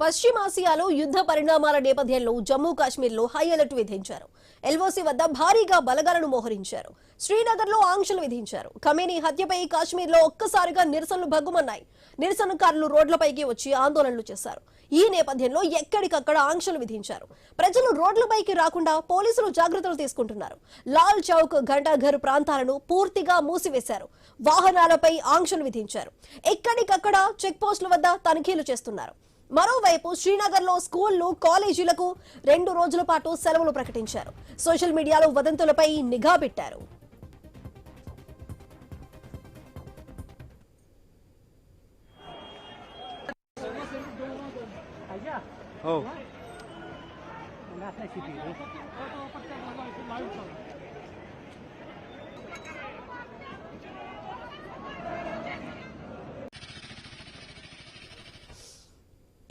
పశ్చిమాసియాలో యుద్ధ పరిణామాల నేపథ్యంలో జమ్మూ కాశ్మీర్లో హై అలర్ట్ విధించారు. ఎల్ఓసి వద్ద భారీగా బలగాలను మోహరించారు. శ్రీనగర్లో ఆంక్షలు విధించారు. ఖమేనీ హత్యపై కాశ్మీర్లో ఒక్కసారిగా నిరసనలు భగ్గుమన్నాయి. నిరసనకారులు రోడ్లపైకి వచ్చి ఆందోళనలు చేశారు. ఈ నేపథ్యంలో ఎక్కడికక్కడ ఆంక్షలు విధించారు. ప్రజలు రోడ్లపైకి రాకుండా పోలీసులు జాగ్రత్తలు తీసుకుంటున్నారు. లాల్ చౌక్, ఘంటాఘర్ ప్రాంతాలను పూర్తిగా మూసివేశారు. వాహనాలపై ఆంక్షలు విధించారు. ఎక్కడికక్కడ చెక్ పోస్టుల వద్ద తనిఖీలు చేస్తున్నారు. మరోవైపు శ్రీనగర్లో స్కూళ్లు, కాలేజీలకు 2 రోజుల పాటు సెలవులు ప్రకటించారు. సోషల్ మీడియాలో వదంతులపై నిఘా పెట్టారు.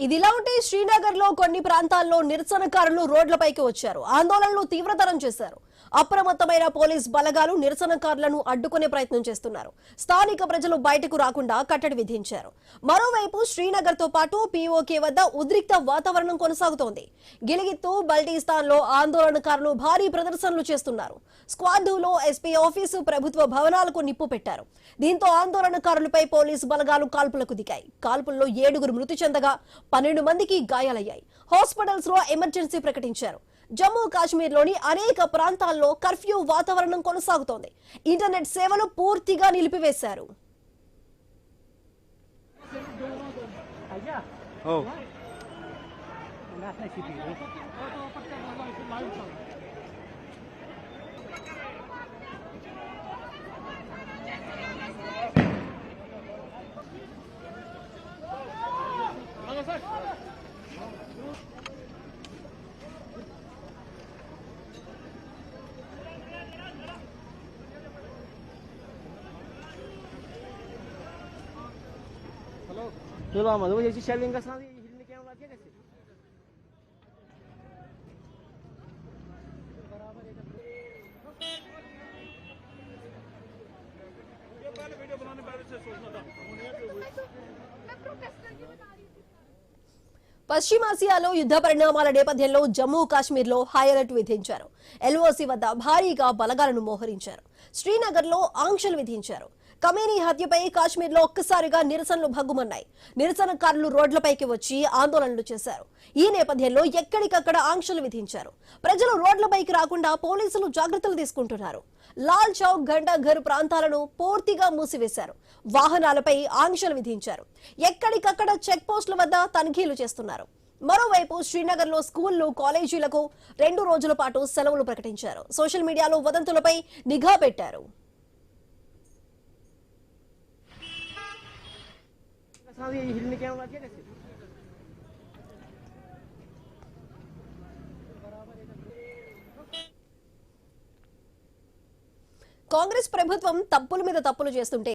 ఇదిలా ఉంటే శ్రీనగర్లో కొన్ని ప్రాంతాల్లో నిరసనకారులు రోడ్లపైకి వచ్చారు. ఆందోళనలు తీవ్రతరం చేశారు. అప్రమత్తమైన పోలీస్ బలగాలు నిరసనకారులను అడ్డుకునే ప్రయత్నం చేస్తున్నారు. స్థానిక ప్రజలు బయటకు రాకుండా కట్టడి విధించారు. మరోవైపు శ్రీనగర్ తో పాటు పీఓకే వద్ద ఉద్రిక్త వాతావరణం కొనసాగుతోంది. గిలిగిత్తు, బల్టిస్తాన్లో ఆందోళనకారులు భారీ ప్రదర్శనలు చేస్తున్నారు. స్క్వాడ్లో ఎస్పీ ఆఫీసు, ప్రభుత్వ భవనాలకు నిప్పు పెట్టారు. దీంతో ఆందోళనకారులపై పోలీసు బలగాలు కాల్పులకు దిగాయి. కాల్పుల్లో 7 మృతి చెందగా 12 మందికి గాయాలయ్యాయి. హాస్పిటల్స్ లో ఎమర్జెన్సీ ప్రకటించారు. జమ్మూ కాశ్మీర్లోని అనేక ప్రాంతాల్లో కర్ఫ్యూ వాతావరణం కొనసాగుతోంది. ఇంటర్నెట్ సేవలు పూర్తిగా నిలిపివేశారు. Pelo amor, eu vou deixar ele engraçado e ele quer lá dentro. ये पहले वीडियो बनाने पहले से सोचना था मैं प्रोटेस्ट करके बना रही थी. పశ్చిమాసియాలో యుద్ధ పరిణామాల నేపథ్యంలో జమ్మూ కాశ్మీర్లో హై అలర్ట్ విధించారు. ఎల్ఓసి వద్ద భారీగా బలగాలను మోహరించారు. శ్రీనగర్లో ఆంక్షలు విధించారు. ఖమేనీ హత్యపై కాశ్మీర్లో ఒక్కసారిగా నిరసనలు భగ్గుమన్నాయి. నిరసనకారులు రోడ్లపైకి వచ్చి ఆందోళనలు చేశారు. ఈ నేపథ్యంలో ఎక్కడికక్కడ ఆంక్షలు విధించారు. ప్రజలు రోడ్లపైకి రాకుండా పోలీసులు జాగ్రత్తలు తీసుకుంటున్నారు. లాల్ చౌక్, ఘంటాఘర్ ప్రాంతాలను పూర్తిగా మూసివేశారు. వాహనాలపై ఆంక్షలు విధించారు. ఎక్కడికక్కడ చెక్ పోస్టుల వద్ద తనిఖీలు చేస్తున్నారు. మరోవైపు శ్రీనగర్లో స్కూళ్లు, కాలేజీలకు 2 రోజుల పాటు సెలవులు ప్రకటించారు. సోషల్ మీడియాలో వదంతులపై నిఘా పెట్టారు. కాంగ్రెస్ ప్రభుత్వం తప్పుల మీద తప్పులు చేస్తుంటే